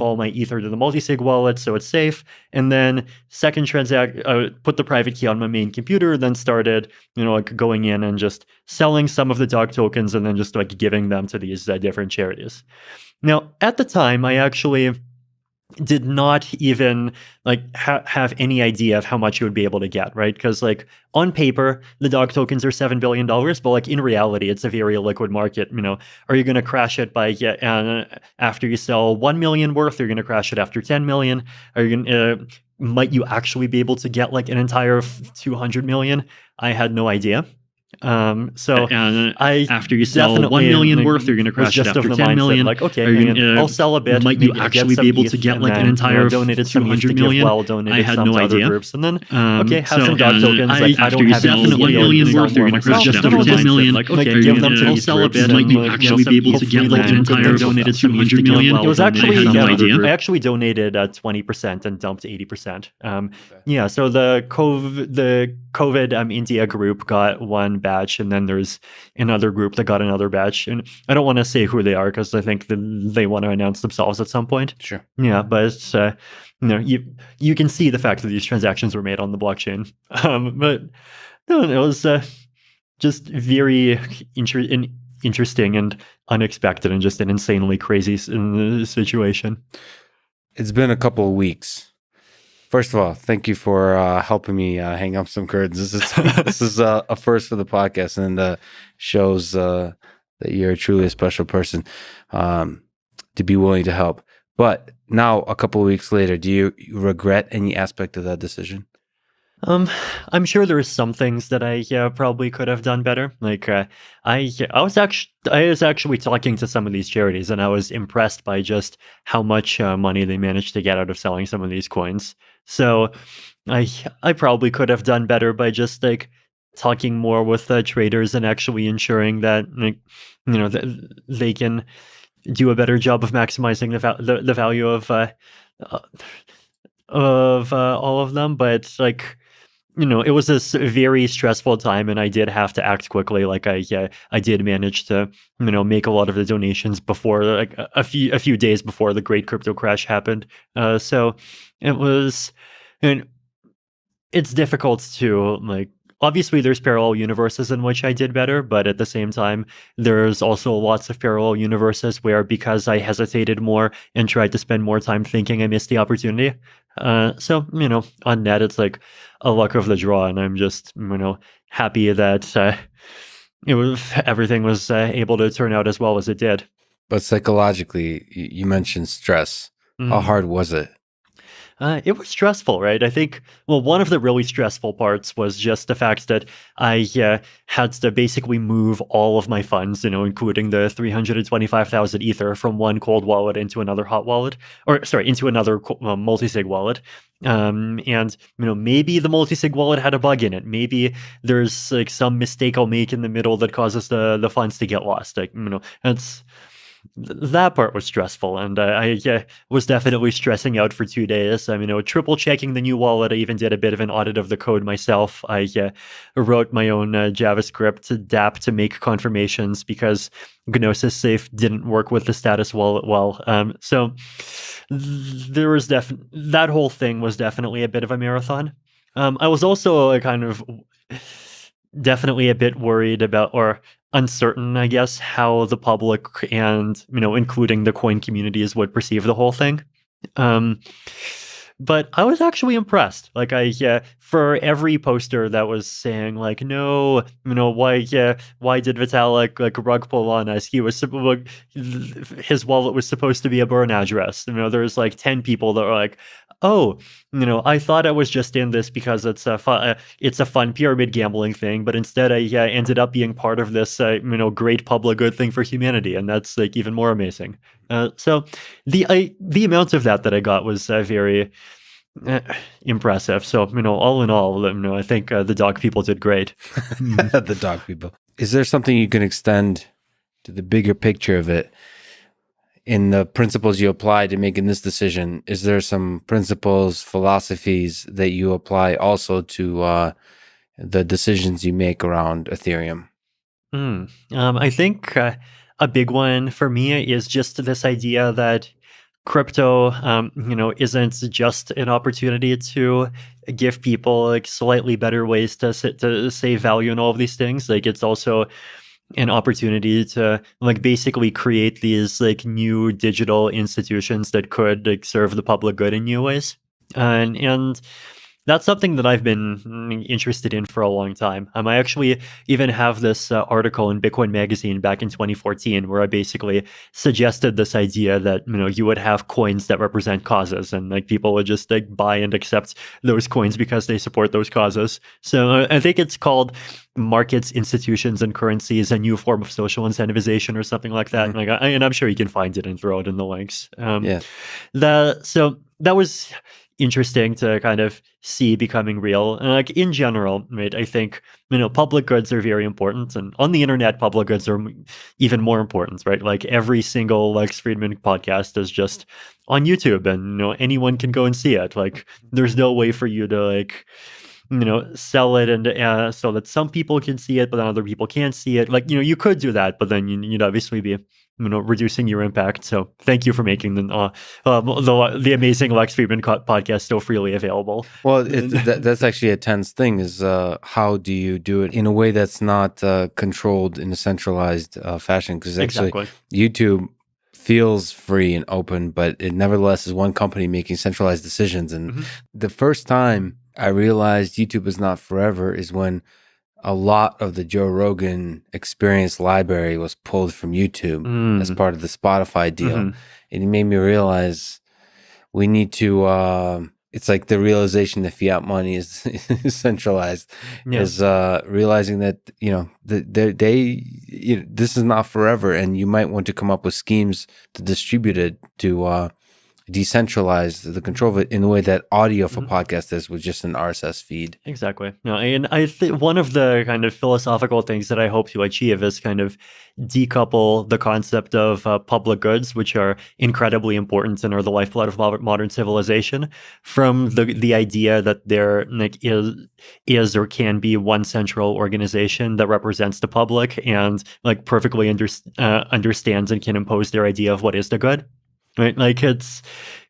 move all my ether to the multisig wallet so it's safe, and then second put the private key on my main computer, then started, like going in and just selling some of the dog tokens and then just like giving them to these different charities. Now, at the time, I actually did not even like have any idea of how much you would be able to get, right? Because like on paper, the dog tokens are $7 billion, but like in reality, it's a very liquid market. Are you going to crash it by after you sell 1 million worth? Are you going to crash it after 10 million? Are you going to might you actually be able to get like an entire 200 million? I had no idea. So I after you sell 1 million worth, you're going to crash it after 10 million. Like, okay, I'll sell a bit. Might you actually be able to get like an entire 200 million? I had no idea. Groups, and then okay, have some dog tokens. After you sell 1 million worth, you're going to crash it after 10 million. Like, okay, give them to I'll sell a bit. Might you actually be able to get like an entire donated 200 million? It was actually I actually donated 20% and dumped 80%. Yeah, so the COVID India group got one batch, and then there's another group that got another batch, and I don't want to say who they are because I think they want to announce themselves at some point. Sure. Yeah, but you can see the fact that these transactions were made on the blockchain. But no, it was just very interesting and unexpected, and just an insanely crazy situation. It's been a couple of weeks. First of all, thank you for helping me hang up some curtains. This is a first for the podcast, and shows that you're truly a special person to be willing to help. But now, a couple of weeks later, do you regret any aspect of that decision? I'm sure there's some things that I probably could have done better. Like I was actually talking to some of these charities, and I was impressed by just how much money they managed to get out of selling some of these coins. So I probably could have done better by just like talking more with traders and actually ensuring that that they can do a better job of maximizing the value of all of them. But like, it was a very stressful time, and I did have to act quickly. Like I did manage to make a lot of the donations before, like a few days before the great crypto crash happened. So it was, and it's difficult to like. Obviously, there's parallel universes in which I did better, but at the same time, there's also lots of parallel universes where, because I hesitated more and tried to spend more time thinking, I missed the opportunity. So, on net, it's like a luck of the draw, and I'm just, happy that everything was able to turn out as well as it did. But psychologically, you mentioned stress. Mm-hmm. How hard was it? It was stressful, right? I think, one of the really stressful parts was just the fact that I had to basically move all of my funds, including the 325,000 Ether from one cold wallet into another hot wallet, into another multi-sig wallet. And, maybe the multi-sig wallet had a bug in it. Maybe there's like some mistake I'll make in the middle that causes the funds to get lost. Like, that part was stressful, and I was definitely stressing out for 2 days. I mean, triple checking the new wallet. I even did a bit of an audit of the code myself. I wrote my own JavaScript dApp to make confirmations because Gnosis Safe didn't work with the status wallet well. So there was that whole thing was definitely a bit of a marathon. I was also kind of definitely a bit worried about, or uncertain, I guess, how the public and, including the coin communities would perceive the whole thing. But I was actually impressed. Like for every poster that was saying like, no, why did Vitalik like rug pull on us? His wallet was supposed to be a burn address. There's like 10 people that are like, oh, I thought I was just in this because it's a fun pyramid gambling thing, but instead I ended up being part of this, great public good thing for humanity, and that's like even more amazing. So the amount of that I got was very impressive. So all in all, I think the dog people did great. The dog people. Is there something you can extend to the bigger picture of it? In the principles you apply to making this decision, is there some principles, philosophies that you apply also to the decisions you make around Ethereum? I think a big one for me is just this idea that crypto, isn't just an opportunity to give people like slightly better ways to save value and all of these things. Like it's also an opportunity to like basically create these like new digital institutions that could like serve the public good in new ways. And that's something that I've been interested in for a long time. I actually even have this article in Bitcoin Magazine back in 2014 where I basically suggested this idea that you would have coins that represent causes, and like people would just like buy and accept those coins because they support those causes. So I think it's called Markets, Institutions, and Currencies: A New Form of Social Incentivization, or something like that. Mm-hmm. And I'm sure you can find it and throw it in the links. Yeah. So that was interesting to kind of see becoming real. And like in general, right, I think public goods are very important, and on the internet public goods are even more important, right? Like every single Lex Friedman podcast is just on YouTube, and anyone can go and see it. Like there's no way for you to like sell it and so that some people can see it but then other people can't see it. Like you could do that, but then you'd obviously be reducing your impact. So thank you for making the amazing Lex Friedman podcast so freely available. Well, that's actually a tense thing, is how do you do it in a way that's not controlled in a centralized fashion? Because actually Exactly. YouTube feels free and open, but it nevertheless is one company making centralized decisions. And the first time I realized YouTube is not forever is when a lot of the Joe Rogan Experience library was pulled from YouTube as part of the Spotify deal. And it made me realize we need to, it's like the realization that fiat money is centralized, is realizing that, this is not forever, and you might want to come up with schemes to distribute it, to decentralize the control of it in the way that audio for podcast is with just an RSS feed. Exactly. No, and I think one of the kind of philosophical things that I hope to achieve is kind of decouple the concept of public goods, which are incredibly important and are the lifeblood of modern civilization, from the idea that there like is or can be one central organization that represents the public and like perfectly understands and can impose their idea of what is the good. Right, like it's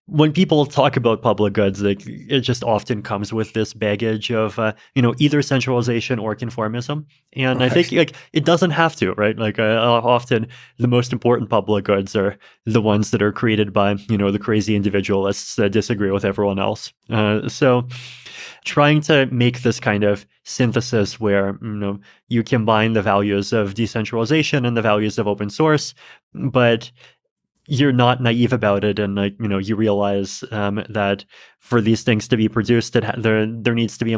when people talk about public goods, like it just often comes with this baggage of either centralization or conformism, and I think like it doesn't have to, right? Like often the most important public goods are the ones that are created by the crazy individualists that disagree with everyone else. So trying to make this kind of synthesis where you combine the values of decentralization and the values of open source, but you're not naive about it, and like you realize that for these things to be produced, there needs to be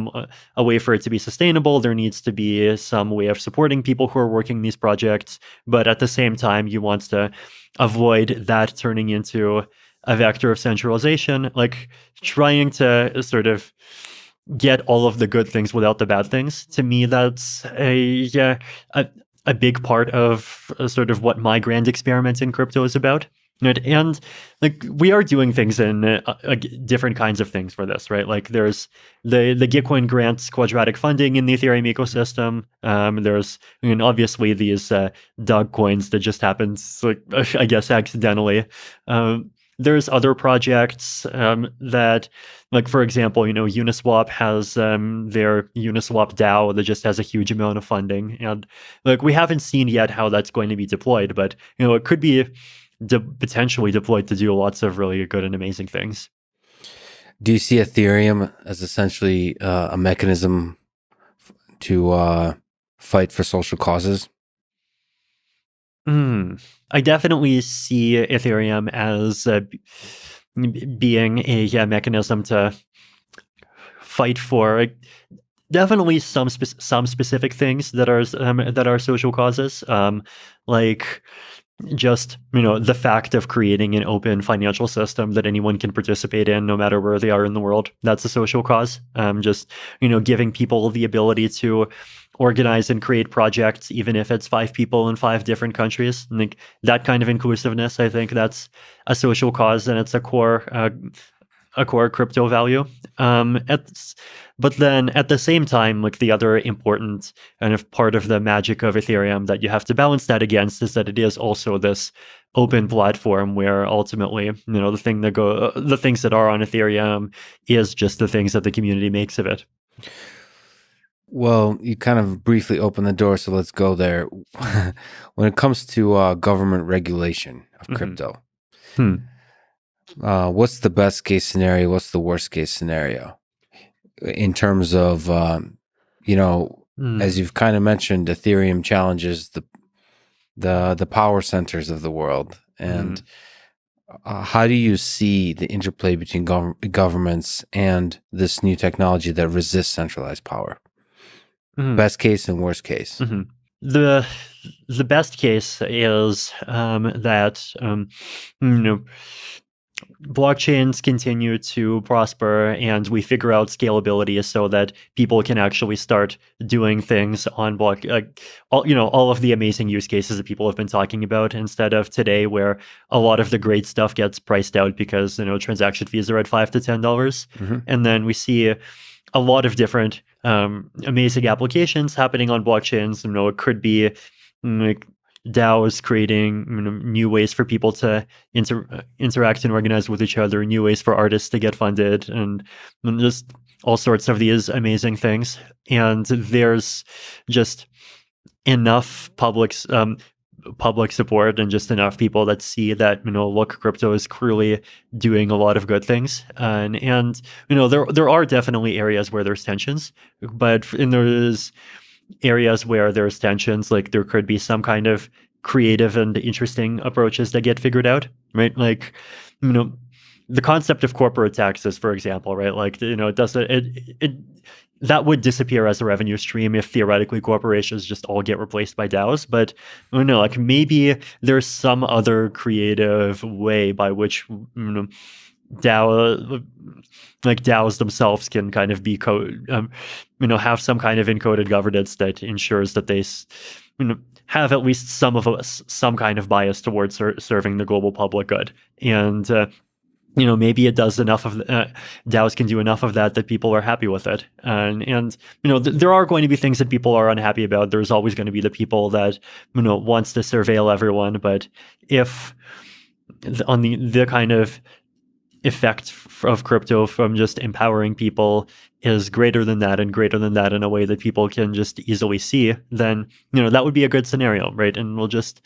a way for it to be sustainable. There needs to be some way of supporting people who are working these projects, but at the same time, you want to avoid that turning into a vector of centralization, like trying to sort of get all of the good things without the bad things. To me, that's a big part of sort of what my grand experiment in crypto is about. Right? And like we are doing things in different kinds of things for this, right? Like there's the Gitcoin grants quadratic funding in the Ethereum ecosystem. There's obviously these dog coins that just happens, like I guess accidentally. There's other projects that, like for example, Uniswap has their Uniswap DAO that just has a huge amount of funding, and like we haven't seen yet how that's going to be deployed, but it could be potentially deployed to do lots of really good and amazing things. Do you see Ethereum as essentially a mechanism to fight for social causes? I definitely see Ethereum as being a mechanism to fight for definitely some specific things that are social causes, like just the fact of creating an open financial system that anyone can participate in no matter where they are in the world. That's a social cause. Just giving people the ability to organize and create projects, even if it's 5 people in 5 different countries. And like that kind of inclusiveness, I think that's a social cause, and it's a core a core crypto value. But then at the same time, like the other important kind of part of the magic of Ethereum that you have to balance that against is that it is also this open platform where ultimately, the things that are on Ethereum is just the things that the community makes of it. Well, you kind of briefly opened the door, so let's go there. When it comes to government regulation of crypto, what's the best case scenario? What's the worst case scenario in terms of, as you've kind of mentioned, Ethereum challenges the power centers of the world, and how do you see the interplay between governments and this new technology that resists centralized power? Best case and worst case. The best case is that blockchains continue to prosper and we figure out scalability so that people can actually start doing things on all of the amazing use cases that people have been talking about, instead of today where a lot of the great stuff gets priced out because transaction fees are at $5 to $10, and then we see a lot of different amazing applications happening on blockchains. It could be like DAOs creating new ways for people to interact and organize with each other, new ways for artists to get funded, and just all sorts of these amazing things. And there's just enough public support and just enough people that see that look, crypto is clearly doing a lot of good things, and there are definitely areas where there's tensions, but there's areas where there's tensions, like there could be some kind of creative and interesting approaches that get figured out, right? Like the concept of corporate taxes, for example, right? Like it doesn't that would disappear as a revenue stream if theoretically corporations just all get replaced by DAOs. But like maybe there's some other creative way by which DAOs themselves can kind of be have some kind of encoded governance that ensures that they have at least some kind of bias towards serving the global public good. And maybe it does enough of DAOs can do enough of that people are happy with it. And there are going to be things that people are unhappy about. There's always going to be the people that wants to surveil everyone. But if on the kind of effect of crypto from just empowering people is greater than that and greater than that in a way that people can just easily see, then that would be a good scenario, right? And we'll just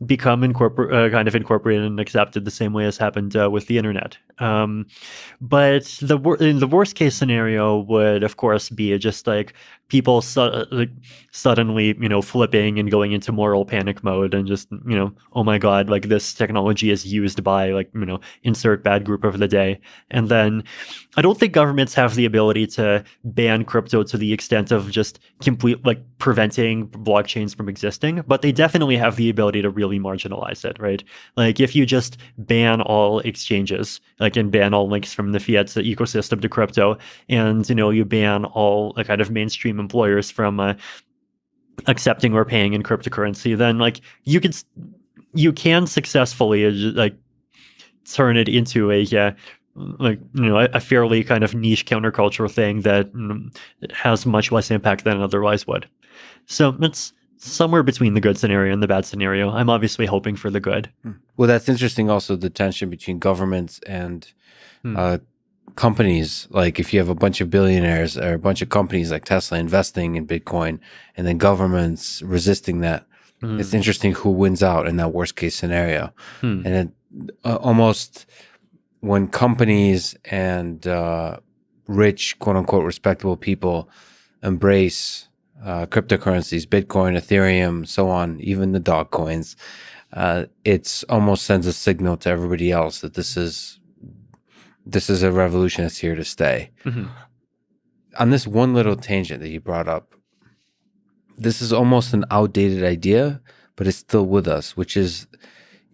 become kind of incorporated and accepted the same way as happened with the internet. But the worst case scenario would, of course, be just like people suddenly, flipping and going into moral panic mode and just, oh my God, like this technology is used by insert bad group of the day. And then I don't think governments have the ability to ban crypto to the extent of just preventing blockchains from existing, but they definitely have the ability to really marginalize it, right? Like if you just ban all exchanges, and ban all links from the fiat ecosystem to crypto, and you ban all kind of mainstream employers from accepting or paying in cryptocurrency, then you can successfully turn it into a fairly kind of niche countercultural thing that has much less impact than it otherwise would. So it's somewhere between the good scenario and the bad scenario. I'm obviously hoping for the good. Well, that's interesting. Also, the tension between governments and companies. Like if you have a bunch of billionaires or a bunch of companies like Tesla investing in Bitcoin and then governments resisting that, it's interesting who wins out in that worst case scenario. And it almost when companies and rich, quote unquote, respectable people embrace cryptocurrencies, Bitcoin, Ethereum, so on, even the dog coins, it's almost sends a signal to everybody else that this is a revolution that's here to stay. On this one little tangent that you brought up, this is almost an outdated idea, but it's still with us, which is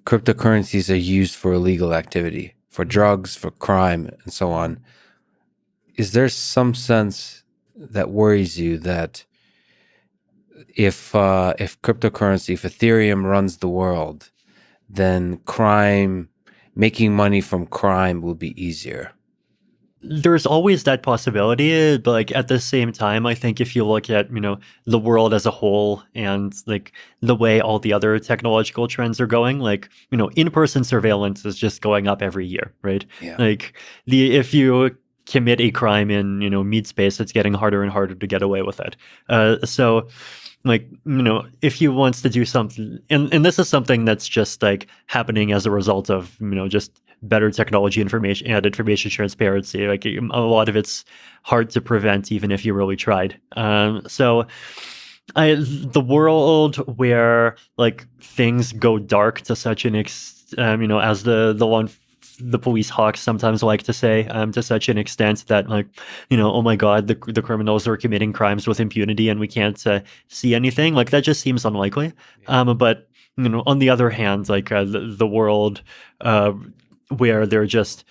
cryptocurrencies are used for illegal activity, for drugs, for crime, and so on. Is there some sense that worries you that if cryptocurrency, if Ethereum runs the world, then crime making money from crime will be easier. There's always that possibility, but like at the same time, I think if you look at, the world as a whole and like the way all the other technological trends are going, like, in-person surveillance is just going up every year, right? Yeah. Like if you commit a crime in, meat space, it's getting harder and harder to get away with it. So like, if he wants to do something, and this is something that's just like happening as a result of, just better technology, information transparency. Like a lot of it's hard to prevent, even if you really tried. So the world where like things go dark to such an as the police hawks sometimes like to say, to such an extent that like, oh my God, the criminals are committing crimes with impunity and we can't see anything. Like that just seems unlikely. But on the other hand, like the world where there just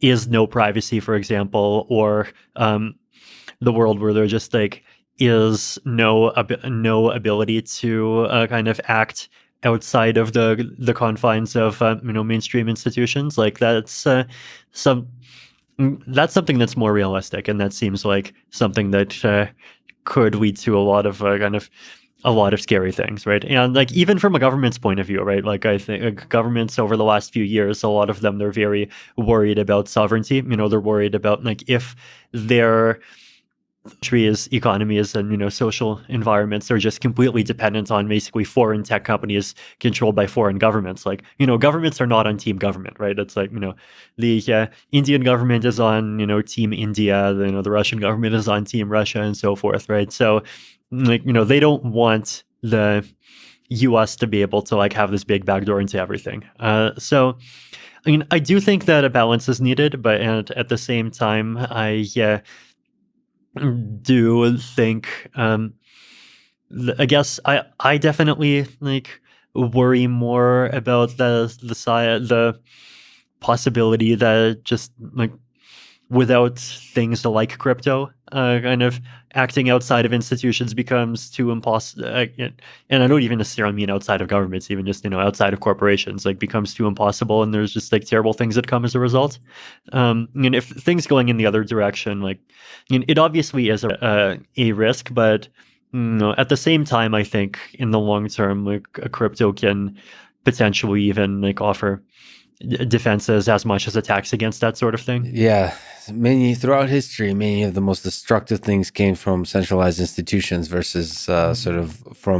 is no privacy, for example, or the world where there just like is no ability to kind of act outside of the confines of mainstream institutions, like that's something that's more realistic, and that seems like something that could lead to a lot of a lot of scary things, right? And like even from a government's point of view, right? Like I think governments over the last few years, a lot of them, they're very worried about sovereignty. They're worried about like if their countries, economies, and social environments are just completely dependent on basically foreign tech companies controlled by foreign governments. Like governments are not on team government, right? It's like the Indian government is on team India, the Russian government is on team Russia, and so forth, right? So like they don't want the U.S. to be able to like have this big backdoor into everything. So I do think that a balance is needed, but at the same time, I do think I guess I definitely like worry more about the possibility that just like without things like crypto kind of acting outside of institutions becomes too impossible. And I don't even necessarily mean outside of governments, even just outside of corporations, like becomes too impossible, and there's just like terrible things that come as a result. And if things going in the other direction, like it obviously is a risk, but at the same time, I think in the long term, like a crypto can potentially even like offer defenses as much as attacks against that sort of thing. Yeah, throughout history, many of the most destructive things came from centralized institutions versus sort of from